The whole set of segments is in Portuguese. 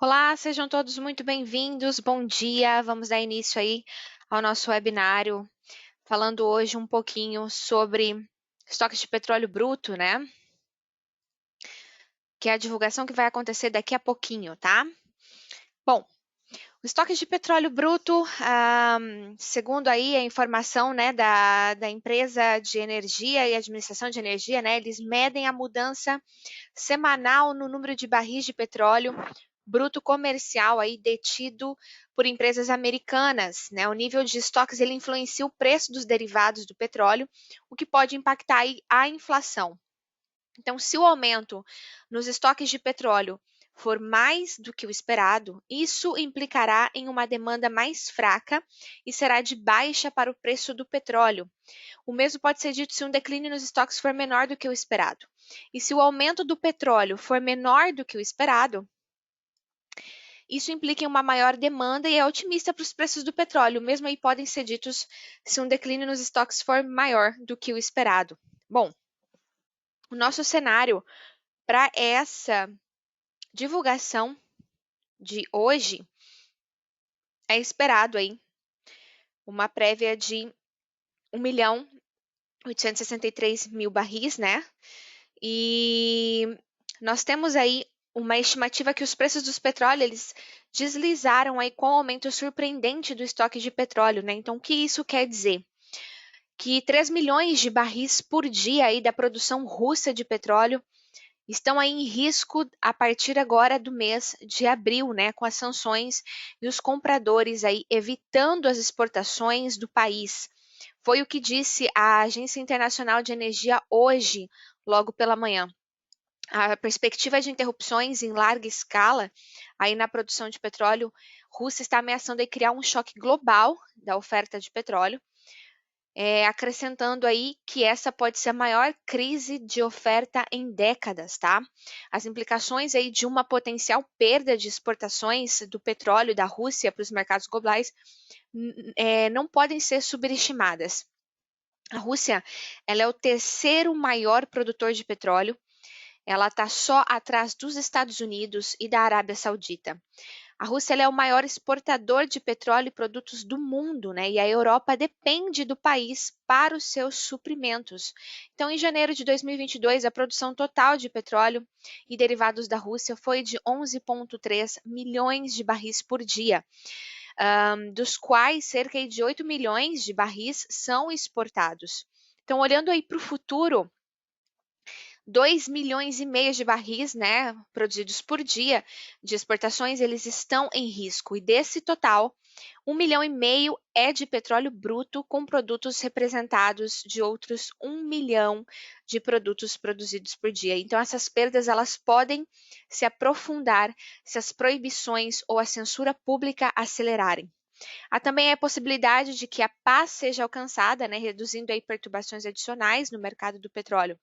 Olá, sejam todos muito bem-vindos. Bom dia. Vamos dar início aí ao nosso webinário, falando hoje um pouquinho sobre estoques de petróleo bruto, né? Que é a divulgação que vai acontecer daqui a pouquinho, tá? Bom, o estoque de petróleo bruto, segundo aí a informação, né, da empresa de energia e administração de energia, né, eles medem a mudança semanal no número de barris de petróleo bruto comercial aí detido por empresas americanas, né? O nível de estoques ele influencia o preço dos derivados do petróleo, o que pode impactar aí a inflação. Então, se o aumento nos estoques de petróleo for mais do que o esperado, isso implicará em uma demanda mais fraca e será de baixa para o preço do petróleo. O mesmo pode ser dito se um declínio nos estoques for menor do que o esperado. E se o aumento do petróleo for menor do que o esperado, isso implica em uma maior demanda e é otimista para os preços do petróleo. Mesmo aí podem ser ditos se um declínio nos estoques for maior do que o esperado. Bom, o nosso cenário para essa divulgação de hoje é esperado aí uma prévia de 1.863.000 barris, né? E nós temos aí uma estimativa que os preços dos petróleos eles deslizaram aí com o aumento surpreendente do estoque de petróleo, né? Então, o que isso quer dizer? Que 3 milhões de barris por dia aí da produção russa de petróleo estão aí em risco a partir agora do mês de abril, né, com as sanções e os compradores aí evitando as exportações do país. Foi o que disse a Agência Internacional de Energia hoje, logo pela manhã. A perspectiva de interrupções em larga escala aí na produção de petróleo, Rússia está ameaçando aí criar um choque global da oferta de petróleo, acrescentando aí que essa pode ser a maior crise de oferta em décadas, tá? As implicações aí de uma potencial perda de exportações do petróleo da Rússia para os mercados globais não podem ser subestimadas. A Rússia, ela é o terceiro maior produtor de petróleo. Ela está só atrás dos Estados Unidos e da Arábia Saudita. A Rússia é o maior exportador de petróleo e produtos do mundo, né? E a Europa depende do país para os seus suprimentos. Então, em janeiro de 2022, a produção total de petróleo e derivados da Rússia foi de 11,3 milhões de barris por dia, dos quais cerca de 8 milhões de barris são exportados. Então, olhando aí para o futuro, 2,5 milhões de barris, né, produzidos por dia de exportações, eles estão em risco. E desse total, 1,5 milhão é de petróleo bruto, com produtos representados de outros 1 milhão de produtos produzidos por dia. Então, essas perdas elas podem se aprofundar se as proibições ou a censura pública acelerarem. Há também a possibilidade de que a paz seja alcançada, né, reduzindo aí perturbações adicionais no mercado do petróleo.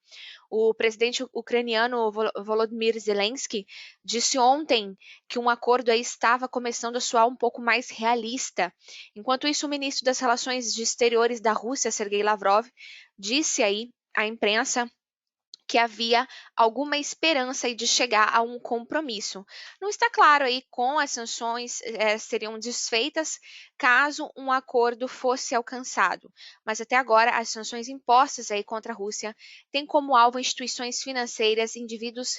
O presidente ucraniano Volodymyr Zelensky disse ontem que um acordo aí estava começando a soar um pouco mais realista. Enquanto isso, o ministro das Relações Exteriores da Rússia, Sergei Lavrov, disse aí à imprensa que havia alguma esperança de chegar a um compromisso. Não está claro aí como as sanções seriam desfeitas caso um acordo fosse alcançado, mas até agora as sanções impostas aí contra a Rússia têm como alvo instituições financeiras, indivíduos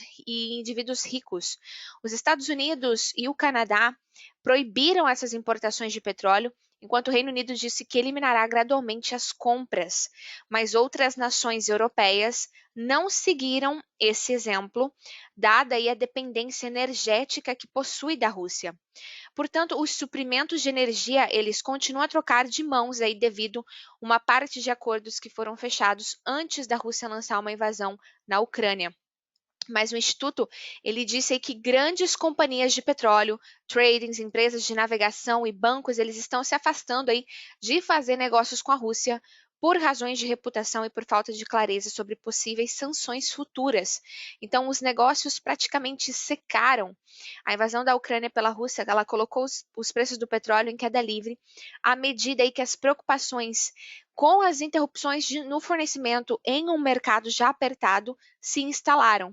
ricos. Os Estados Unidos e o Canadá proibiram essas importações de petróleo, enquanto o Reino Unido disse que eliminará gradualmente as compras, mas outras nações europeias não seguiram esse exemplo, dada aí a dependência energética que possui da Rússia. Portanto, os suprimentos de energia, eles continuam a trocar de mãos aí devido uma parte de acordos que foram fechados antes da Rússia lançar uma invasão na Ucrânia. Mas o Instituto, ele disse aí que grandes companhias de petróleo, tradings, empresas de navegação e bancos, eles estão se afastando aí de fazer negócios com a Rússia por razões de reputação e por falta de clareza sobre possíveis sanções futuras. Então, os negócios praticamente secaram. A invasão da Ucrânia pela Rússia, ela colocou os preços do petróleo em queda livre, à medida aí que as preocupações com as interrupções no fornecimento em um mercado já apertado se instalaram.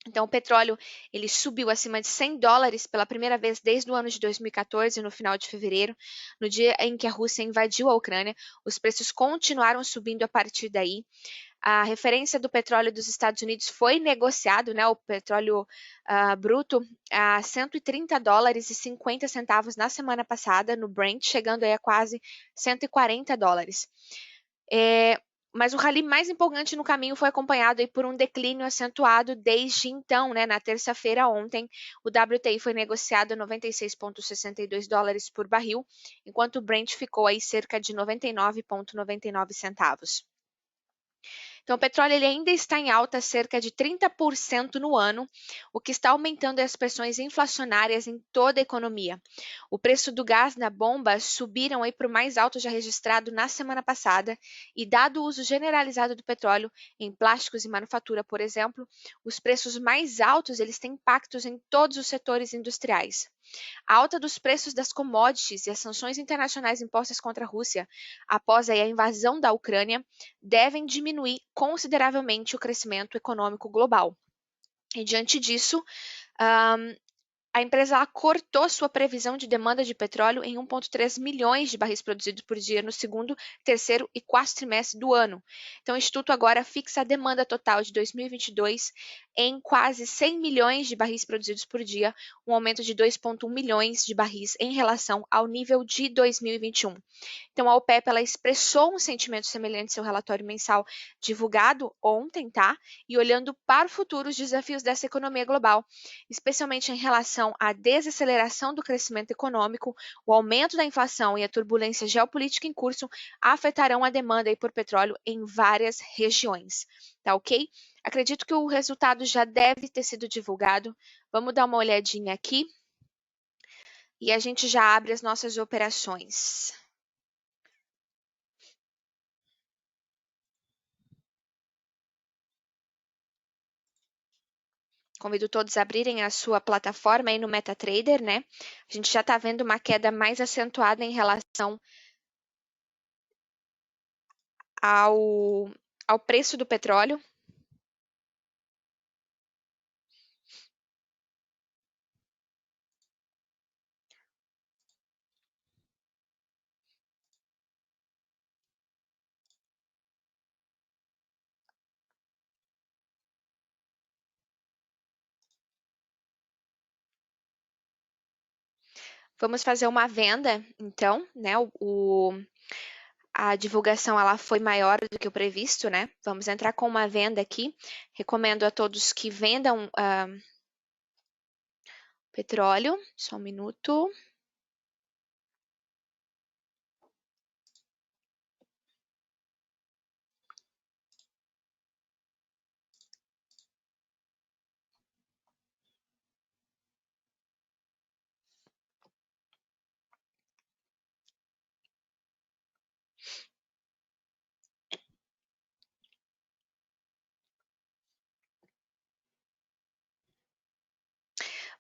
Então, o petróleo ele subiu acima de $100 pela primeira vez desde o ano de 2014, no final de fevereiro, no dia em que a Rússia invadiu a Ucrânia. Os preços continuaram subindo a partir daí. A referência do petróleo dos Estados Unidos foi negociado, né, o petróleo bruto, a $130,50 na semana passada, no Brent, chegando aí a quase $140. É, mas o rally mais empolgante no caminho foi acompanhado aí por um declínio acentuado desde então, né? Na terça-feira ontem, o WTI foi negociado a $96,62 por barril, enquanto o Brent ficou aí cerca de 99,99 centavos. Então, o petróleo ele ainda está em alta cerca de 30% no ano, o que está aumentando as pressões inflacionárias em toda a economia. O preço do gás na bomba subiram aí para o mais alto já registrado na semana passada, e dado o uso generalizado do petróleo em plásticos e manufatura, por exemplo, os preços mais altos eles têm impactos em todos os setores industriais. A alta dos preços das commodities e as sanções internacionais impostas contra a Rússia após a invasão da Ucrânia devem diminuir consideravelmente o crescimento econômico global. E diante disso, a empresa cortou sua previsão de demanda de petróleo em 1,3 milhões de barris produzidos por dia no segundo, terceiro e quarto trimestre do ano. Então, o Instituto agora fixa a demanda total de 2022 em quase 100 milhões de barris produzidos por dia, um aumento de 2,1 milhões de barris em relação ao nível de 2021. Então, a OPEP ela expressou um sentimento semelhante em seu relatório mensal divulgado ontem, tá? E olhando para o futuro, os desafios dessa economia global, especialmente em relação à desaceleração do crescimento econômico, o aumento da inflação e a turbulência geopolítica em curso, afetarão a demanda aí por petróleo em várias regiões. Tá ok? Acredito que o resultado já deve ter sido divulgado. Vamos dar uma olhadinha aqui. E a gente já abre as nossas operações. Convido todos a abrirem a sua plataforma aí no MetaTrader, né? A gente já está vendo uma queda mais acentuada em relação ao preço do petróleo. Vamos fazer uma venda, então, né? A divulgação ela foi maior do que o previsto, né? Vamos entrar com uma venda aqui. Recomendo a todos que vendam petróleo. Só um minuto.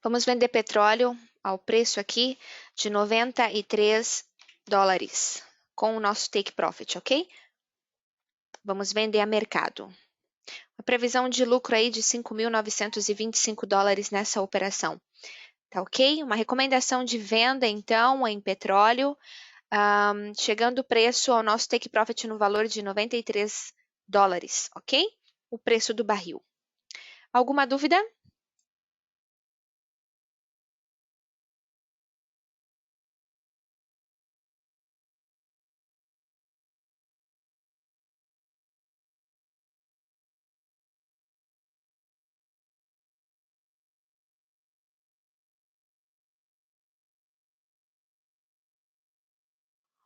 Vamos vender petróleo ao preço aqui de $93 com o nosso take profit, ok? Vamos vender a mercado. A previsão de lucro aí de $5.925 nessa operação. Tá ok? Uma recomendação de venda, então, em petróleo, chegando o preço ao nosso take profit no valor de $93, ok? O preço do barril. Alguma dúvida?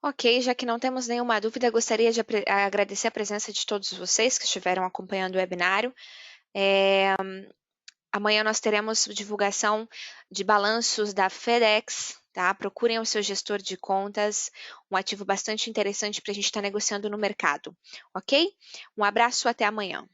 Ok, já que não temos nenhuma dúvida, gostaria de agradecer a presença de todos vocês que estiveram acompanhando o webinário. Amanhã nós teremos divulgação de balanços da FedEx, tá? Procurem o seu gestor de contas, um ativo bastante interessante para a gente estar negociando no mercado, ok? Um abraço, até amanhã.